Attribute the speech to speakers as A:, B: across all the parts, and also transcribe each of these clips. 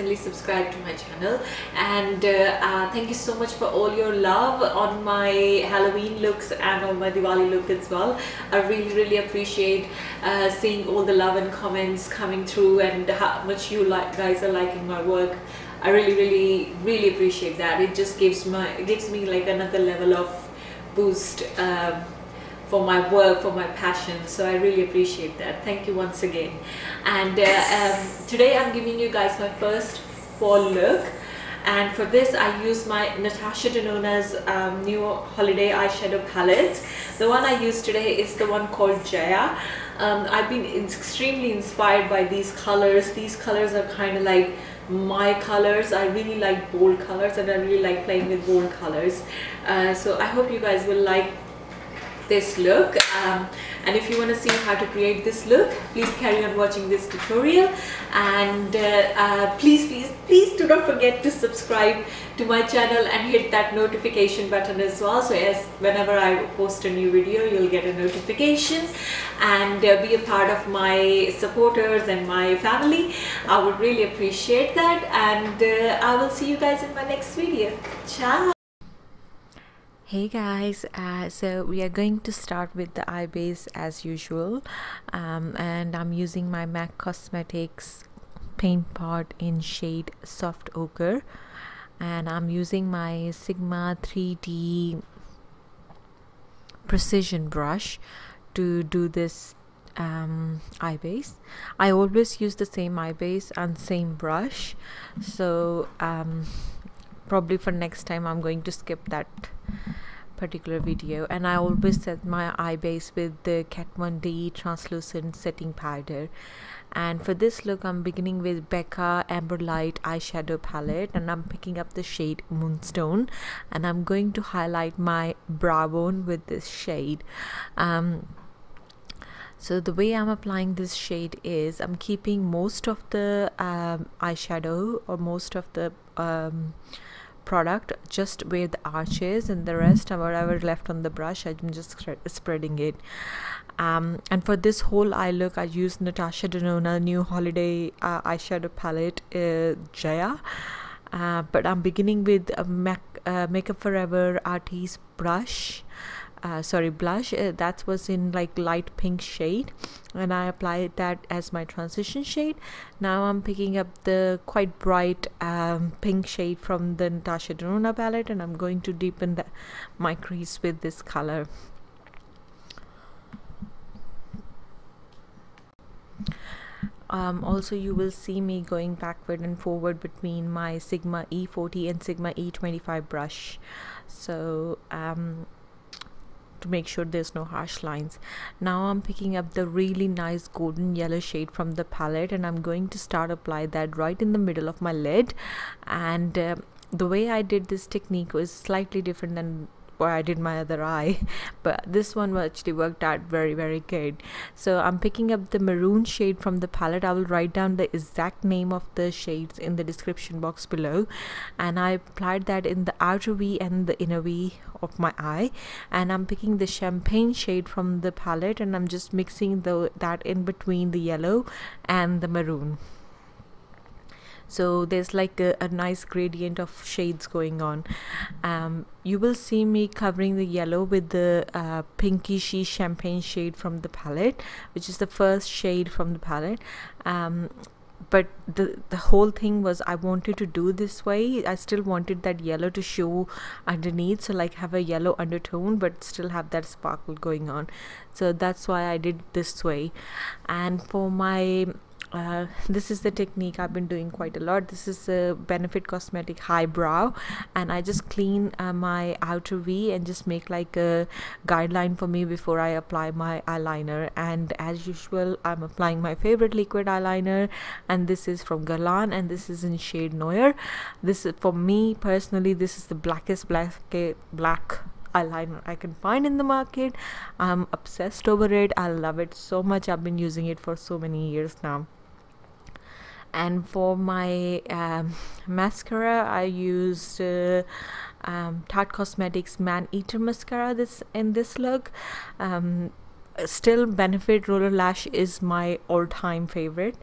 A: recently subscribed to my channel, and thank you so much for all your love on my Halloween looks and on my Diwali look as well. I really appreciate seeing all the love and comments coming through, and how much you guys are liking my work. I really appreciate that. It just gives me like another level of boost for my work, for my passion. So I really appreciate that. Thank you once again. And today I'm giving you guys my first fall look, and for this I use my Natasha Denona's new holiday eyeshadow palette. The one I used today is the one called Jouer. I've been extremely inspired by these colors. These colors are kind of like my colors. I really like bold colors, and I really like playing with bold colors. So I hope you guys will like this look, and if you want to see how to create this look, please carry on watching this tutorial, and please do not forget to subscribe to my channel and hit that notification button as well, so as whenever I post a new video you'll get a notification, and be a part of my supporters and my family. I would really appreciate that, and I will see you guys in my next video. Ciao.
B: Hey guys, so we are going to start with the eye base as usual, and I'm using my MAC Cosmetics paint pot in shade Soft Ochre, and I'm using my Sigma 3D precision brush to do this eye base. I always use the same eye base and same brush, so probably for next time I'm going to skip that particular video, and I always set my eye base with the KatVonD translucent setting powder. And for this look I'm beginning with Becca Amber Light eyeshadow palette, and I'm picking up the shade Moonstone, and I'm going to highlight my brow bone with this shade. So the way I'm applying this shade is I'm keeping most of the eyeshadow, or most of the product just where the arch is, and the rest, whatever left on the brush, I'm just spreading it. And for this whole eye look I used Natasha Denona new holiday eyeshadow palette, Jouer, but I'm beginning with a Makeup Forever Artist brush, blush, that was in like light pink shade, and I applied that as my transition shade. Now I'm picking up the quite bright pink shade from the Natasha Denona palette, and I'm going to deepen my crease with this color. Also you will see me going backward and forward between my Sigma E40 and Sigma E25 brush, so to make sure there's no harsh lines. Now I'm picking up the really nice golden yellow shade from the palette, and I'm going to start apply that right in the middle of my lid. And the way I did this technique was slightly different than where I did my other eye, but this one actually worked out very good. So I'm picking up the maroon shade from the palette. I will write down the exact name of the shades in the description box below, and I applied that in the outer V and the inner V of my eye. And I'm picking the champagne shade from the palette, and I'm just mixing that in between the yellow and the maroon. So there's like a nice gradient of shades going on. You will see me covering the yellow with the pinkishy champagne shade from the palette, which is the first shade from the palette. But the whole thing was I wanted to do this way. I still wanted that yellow to show underneath, so like have a yellow undertone but still have that sparkle going on. So that's why I did this way. And for my this is the technique I've been doing quite a lot. This is a Benefit Cosmetic Highbrow, and I just clean my outer V and just make like a guideline for me before I apply my eyeliner. And as usual I'm applying my favorite liquid eyeliner, and this is from Glam, and this is in shade Noir. This is, for me personally, this is the blackest black eyeliner I can find in the market. I'm obsessed over it. I love it so much. I've been using it for so many years now. And for my mascara I used Tarte Cosmetics Man Eater mascara in this look. Still Benefit Roller Lash is my all-time favorite.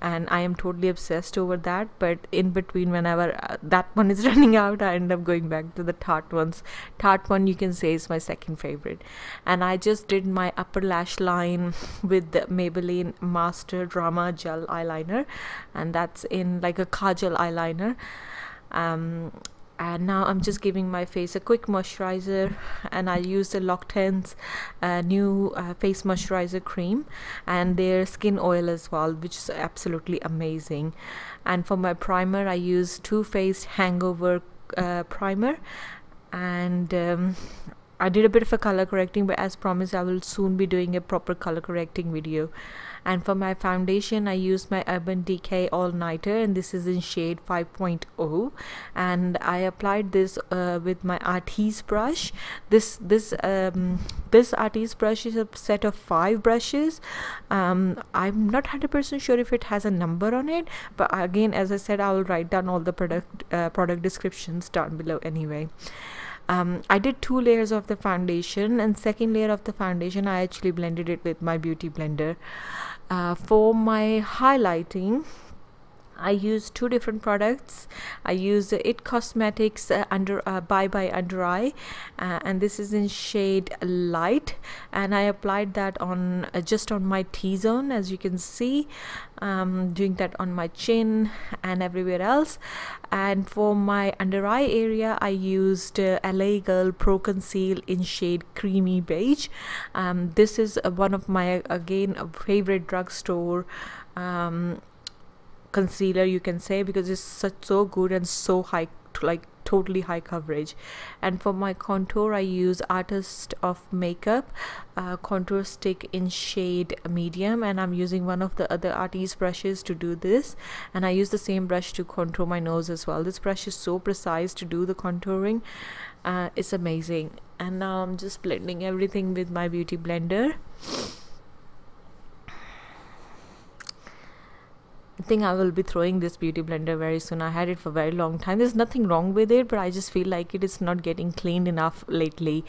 B: and I am totally obsessed over that. But in between, whenever that one is running out, I end up going back to the Tarte ones. Tarte one, you can say, is my second favorite. And I just did my upper lash line with the Maybelline Master Drama Gel eyeliner, and that's in like a kajal eyeliner. And now I'm just giving my face a quick moisturizer, and I use the Loccatine's new face moisturizer cream and their skin oil as well, which is absolutely amazing. And for my primer, I use Too Faced Hangover primer, and I did a bit of a color correcting, but as promised, I will soon be doing a proper color correcting video. And for my foundation, I used my Urban Decay All Nighter, and this is in shade 5.0, and I applied this with my artiste brush. This artiste brush is a set of 5 brushes. I'm not 100% sure if it has a number on it, but again, as I said, I will write down all the product descriptions down below anyway. I did 2 layers of the foundation, and second layer of the foundation I actually blended it with my beauty blender. For my highlighting, I used 2 different products. I used the It Cosmetics Bye Bye Under Eye, and this is in shade Light, and I applied that on just on my T-zone, as you can see, doing that on my chin and everywhere else. And for my under eye area, I used LA Girl Pro Conceal in shade Creamy Beige. This is one of my, again, favorite drugstore concealer, you can say, because it's so good and so high, like totally high coverage. And for my contour, I use Artist of Makeup contour stick in shade Medium, and I'm using one of the other artiste brushes to do this, and I use the same brush to contour my nose as well. This brush is so precise to do the contouring, it's amazing. And now I'm just blending everything with my beauty blender. I think I will be throwing this beauty blender very soon. I had it for a very long time. There's nothing wrong with it, but I just feel like it is not getting cleaned enough lately.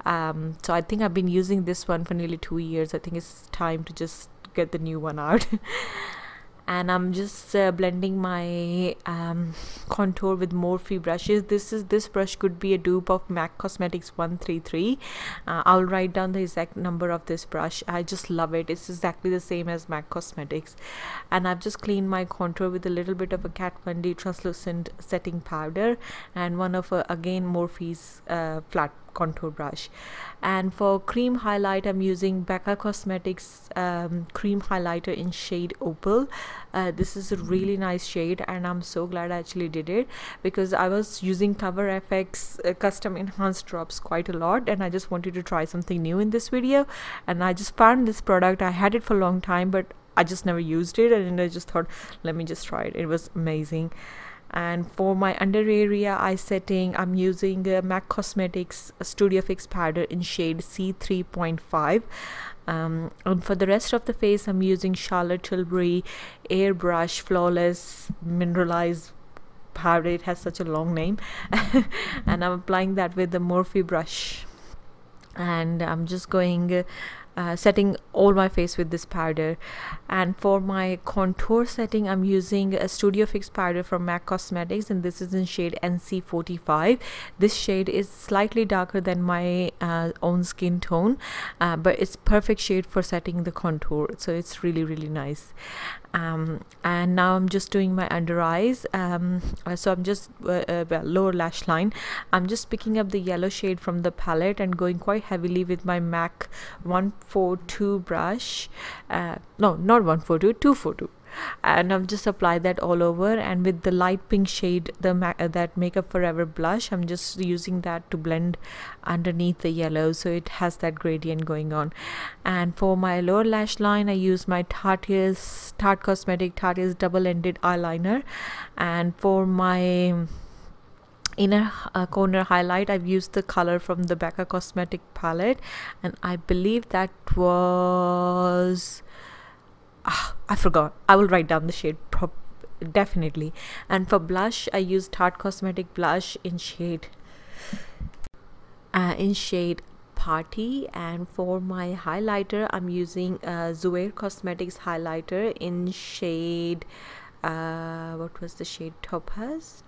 B: So I think I've been using this one for nearly 2 years. I think it's time to just get the new one out. And I'm just blending my contour with Morphe brushes. This brush could be a dupe of MAC Cosmetics 133. I'll write down the exact number of this brush. I just love it. It's exactly the same as MAC Cosmetics. And I've just cleaned my contour with a little bit of a KatVonD translucent setting powder and one of again Morphe's flat contour brush. And for cream highlight, I'm using Becca Cosmetics cream highlighter in shade Opal. This is a really nice shade, and I'm so glad I actually did it, because I was using Cover FX custom enhanced drops quite a lot, and I just wanted to try something new in this video, and I just found this product. I had it for a long time, but I just never used it, and I just thought, let me just try it. It was amazing. And for my under area eye setting, I'm using MAC Cosmetics Studio Fix powder in shade C3.5. And for the rest of the face, I'm using Charlotte Tilbury Airbrush Flawless Mineralized powder. It has such a long name. And I'm applying that with the Morphe brush. And I'm just going setting all my face with this powder. And for my contour setting, I'm using a Studio Fix powder from MAC Cosmetics, and this is in shade NC45. This shade is slightly darker than my own skin tone, but it's perfect shade for setting the contour, so it's really nice. And now I'm just doing my under eyes. So I'm just lower lash line. I'm just picking up the yellow shade from the palette and going quite heavily with my MAC 142 brush. No, not 142, 242. And I've just applied that all over, and with the light pink shade, that Makeup Forever blush, I'm just using that to blend underneath the yellow, so it has that gradient going on. And for my lower lash line, I use my Tarte Cosmetics double-ended eyeliner. And for my inner corner highlight, I've used the color from the Becca Cosmetic palette, and I believe that was I forgot. I will write down the shade definitely. And for blush, I used Tarte Cosmetic blush in shade PAAARTY, and for my highlighter I'm using Jouer Cosmetics highlighter in shade what was the shade, Topaz,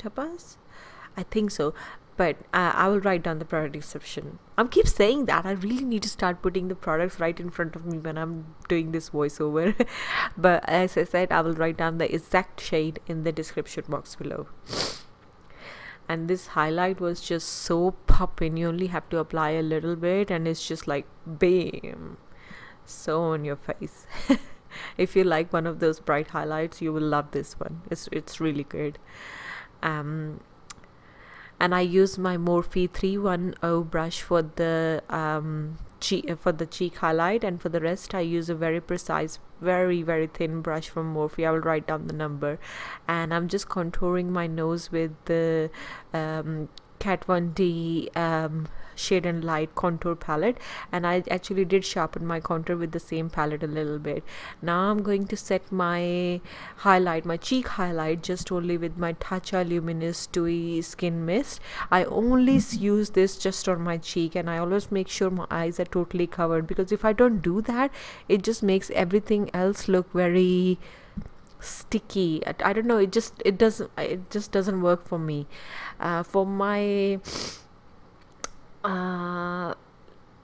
B: I think so, but I will write down the product description. I keep saying that I really need to start putting the products right in front of me when I'm doing this voiceover. But as I said, I will write down the exact shade in the description box below. And this highlight was just so popping. You only have to apply a little bit and it's just like bam, so on your face. If you like one of those bright highlights, you will love this one. It's really good. And I use my Morphe 310 brush for the cheek highlight, and for the rest I use a very precise, very thin brush from Morphe. I will write down the number, and I'm just contouring my nose with the KatVonD Shade and Light contour palette, and I actually did sharpen my contour with the same palette a little bit. Now I'm going to set my highlight, my cheek highlight, just only with my Tatcha Luminous Dewy Skin Mist. I only use this just on my cheek, and I always make sure my eyes are totally covered, because if I don't do that, it just makes everything else look very sticky. I don't know, it just doesn't work for me. For my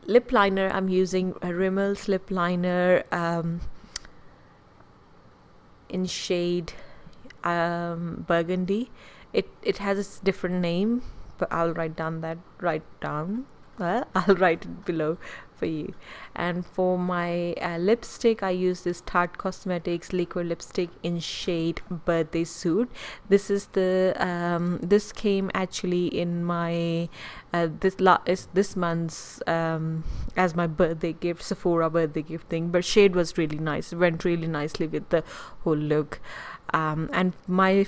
B: lip liner, I'm using a Rimmel's lip liner in shade burgundy. It has a different name, but I'll write down I'll write it below for you. And for my lipstick, I use this Tarte Cosmetics liquid lipstick in shade Birthday Suit. This is the this came actually in my this month's as my birthday gift, Sephora birthday gift thing, but shade was really nice. It went really nicely with the whole look. And my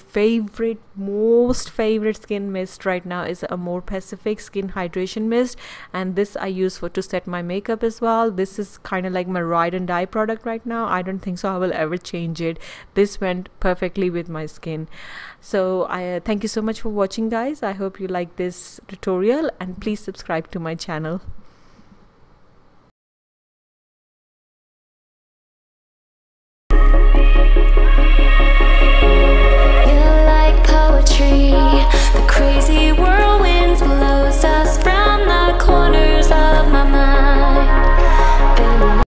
B: most favorite skin mist right now is Amore Pacific Skin Hydration Mist, and this I use to set my makeup as well. This is kind of like my ride and die product right now. I don't think so I will ever change it. This went perfectly with my skin. So I thank you so much for watching, guys. I hope you like this tutorial, and please subscribe to my channel.